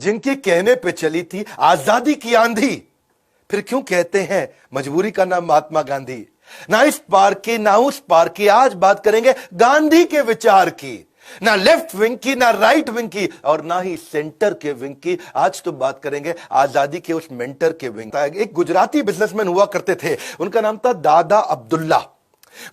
जिनके कहने पे चली थी आजादी की आंधी, फिर क्यों कहते हैं मजबूरी का नाम महात्मा गांधी। ना इस पार की ना उस पार की, आज बात करेंगे गांधी के विचार की, ना लेफ्ट विंग की ना राइट विंग की और ना ही सेंटर के विंग की। आज तो बात करेंगे आजादी के उस मेंटर के विंग। एक गुजराती बिजनेसमैन हुआ करते थे, उनका नाम था दादा अब्दुल्ला।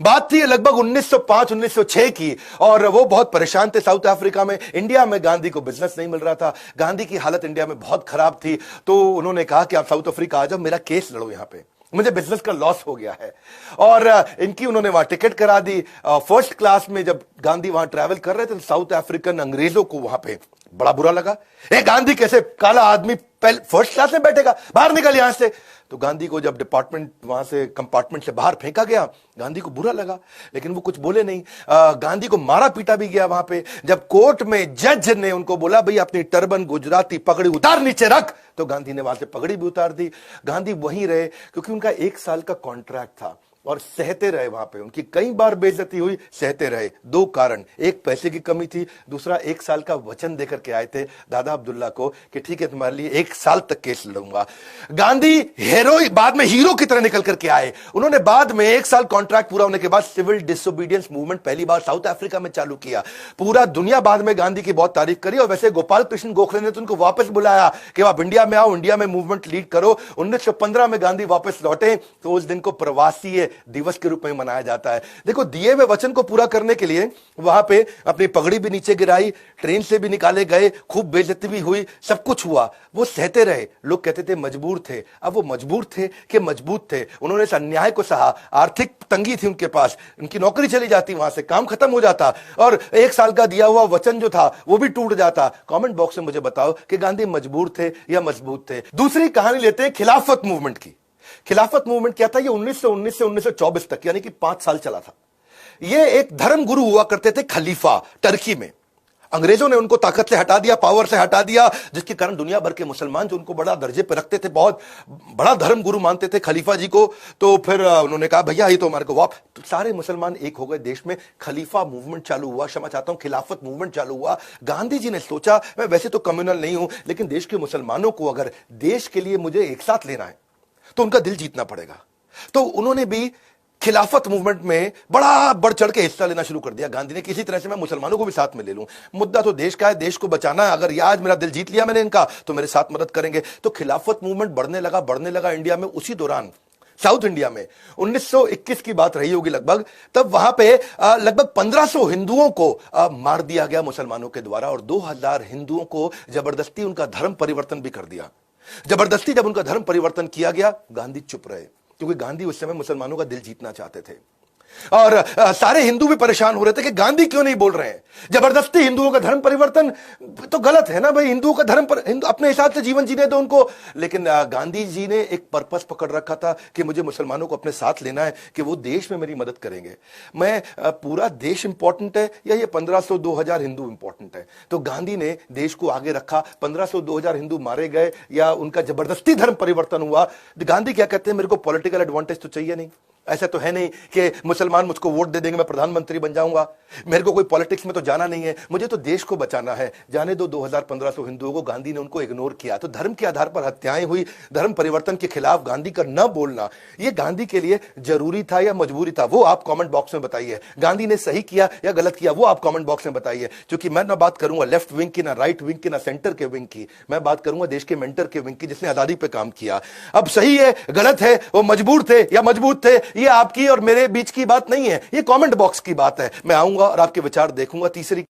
बात थी लगभग 1905-1906 की और वो बहुत परेशान थे साउथ अफ्रीका में। इंडिया में गांधी को बिजनेस नहीं मिल रहा था, गांधी की हालत इंडिया में बहुत खराब थी। तो उन्होंने कहा कि आप साउथ अफ्रीका आ जाओ, मेरा केस लड़ो, यहां पे मुझे बिजनेस का लॉस हो गया है। और इनकी उन्होंने वहां टिकट करा दी। फर्स्ट क्लास में जब गांधी वहां ट्रैवल कर रहे थे तो साउथ अफ्रीकन अंग्रेजों को वहां पे बड़ा बुरा लगा। गांधी कैसे काला आदमी फर्स्ट क्लास में बैठेगा, बाहर निकल यहां से। तो गांधी को जब डिपार्टमेंट वहां से कंपार्टमेंट से बाहर फेंका गया, गांधी को बुरा लगा, लेकिन वो कुछ बोले नहीं। गांधी को मारा पीटा भी गया वहां पे। जब कोर्ट में जज ने उनको बोला भाई अपनी टर्बन गुजराती पगड़ी उतार नीचे रख, तो गांधी ने वहां से पगड़ी भी उतार दी। गांधी वहीं रहे क्योंकि उनका 1 साल का कॉन्ट्रैक्ट था और सहते रहे वहां पे। उनकी कई बार बेइज्जती हुई, सहते रहे। 2 कारण, एक पैसे की कमी थी, दूसरा 1 साल का वचन देकर के आए थे दादा अब्दुल्ला को कि ठीक है तुम्हारे लिए 1 साल तक केस लड़ूंगा। गांधी बाद में हीरो की तरह निकल करके आए। उन्होंने बाद में 1 साल कॉन्ट्रैक्ट पूरा होने के बाद सिविल डिसोबीडियंस मूवमेंट पहली बार साउथ अफ्रीका में चालू किया। पूरा दुनिया बाद में गांधी की बहुत तारीफ करी और वैसे गोपाल कृष्ण गोखले ने तो उनको वापस बुलाया कि आप इंडिया में आओ, इंडिया में मूवमेंट लीड करो। 1915 में गांधी वापस लौटे तो उस दिन को प्रवासी दिवस के रूप में मनाया जाता है। देखो, दिए हुए वचन को पूरा करने के लिए वहां पे अपनी पगड़ी भी नीचे गिराई, ट्रेन से भी निकाले गए, खूब बेइज्जती भी हुई, सब कुछ हुआ। वो सहते रहे। लोग कहते थे मजबूर थे। अब वो मजबूर थे कि मजबूत थे। उन्होंने इस अन्याय को सहा। आर्थिक तंगी थी उनके पास, उनकी नौकरी चली जाती, वहां से काम खत्म हो जाता और 1 साल का दिया हुआ वचन जो था वो भी टूट जाता। कमेंट बॉक्स में मुझे बताओ कि गांधी मजबूर थे या मजबूत थे। दूसरी कहानी लेते हैं खिलाफत मूवमेंट की। खिलाफत मूवमेंट क्या था? ये 1919 से 1924 तक यानी कि 5 साल चला था। ये एक धर्म गुरु हुआ करते थे खलीफा, टर्की में। अंग्रेजों ने उनको ताकत से हटा दिया, पावर से हटा दिया, जिसके कारण दुनिया भर के मुसलमान जो उनको बड़ा दर्जे पर रखते थे, बहुत बड़ा धर्म गुरु मानते थे खलीफा जी को। तो फिर उन्होंने कहा भैया ये तो हमारे को तो सारे मुसलमान एक हो गए देश में। खलीफा मूवमेंट चालू हुआ, क्षमा चाहता हूं, खिलाफत मूवमेंट चालू हुआ। गांधी जी ने सोचा मैं वैसे तो कम्युनल नहीं हूं, लेकिन देश के मुसलमानों को अगर देश के लिए मुझे एक साथ लेना है तो उनका दिल जीतना पड़ेगा। तो उन्होंने भी खिलाफत मूवमेंट में बड़ा बढ़ चढ़ के हिस्सा लेना शुरू कर दिया। गांधी ने किसी तरह से मैं मुसलमानों को भी साथ में ले लूं, मुद्दा तो देश का है, देश को बचाना है। अगर आज मेरा दिल जीत लिया मैंने इनका तो मेरे साथ मदद करेंगे। तो खिलाफत मूवमेंट बढ़ने लगा इंडिया में। उसी दौरान साउथ इंडिया में 1921 की बात रही होगी लगभग, तब वहां पे लगभग 1500 हिंदुओं को मार दिया गया मुसलमानों के द्वारा और 2000 हिंदुओं को जबरदस्ती उनका धर्म परिवर्तन भी कर दिया। जबरदस्ती जब उनका धर्म परिवर्तन किया गया, गांधी चुप रहे क्योंकि गांधी उस समय मुसलमानों का दिल जीतना चाहते थे। और सारे हिंदू भी परेशान हो रहे थे कि गांधी क्यों नहीं बोल रहे हैं। जबरदस्ती हिंदुओं का धर्म परिवर्तन तो गलत है ना भाई, हिंदुओं का धर्म पर हिंदू अपने हिसाब से जीवन जीने दो उनको। लेकिन गांधी जी ने एक पर्पस पकड़ रखा था कि मुझे मुसलमानों को अपने साथ लेना है, कि वो देश में मेरी मदद करेंगे। मैं पूरा देश इंपॉर्टेंट है या ये 1500-2000 हिंदू इंपॉर्टेंट है? तो गांधी ने देश को आगे रखा। 1500-2000 हिंदू मारे गए या उनका जबरदस्ती धर्म परिवर्तन हुआ। गांधी क्या कहते हैं, मेरे को पॉलिटिकल एडवांटेज तो चाहिए नहीं। ऐसा तो है नहीं कि मुसलमान मुझको वोट दे देंगे मैं प्रधानमंत्री बन जाऊंगा। मेरे को कोई पॉलिटिक्स में तो जाना नहीं है, मुझे तो देश को बचाना है। जाने दो 2000-1500 हिंदुओं को। गांधी ने उनको इग्नोर किया। तो धर्म के आधार पर हत्याएं हुई। धर्म परिवर्तन के खिलाफ गांधी का न बोलना, यह गांधी के लिए जरूरी था या मजबूरी था? वो आप कमेंट बॉक्स में बताइए। गांधी ने सही किया या गलत किया, वो आप कमेंट बॉक्स में बताइए। क्योंकि मैं ना बात करूंगा लेफ्ट विंग की, ना राइट विंग की, ना सेंटर के विंग की। मैं बात करूंगा देश के मेंटर के विंग की, जिसने आजादी पे काम किया। अब सही है गलत है, वो मजबूर थे या मजबूत थे, ये आपकी और मेरे बीच की बात नहीं है, ये कमेंट बॉक्स की बात है। मैं आऊंगा और आपके विचार देखूंगा। तीसरी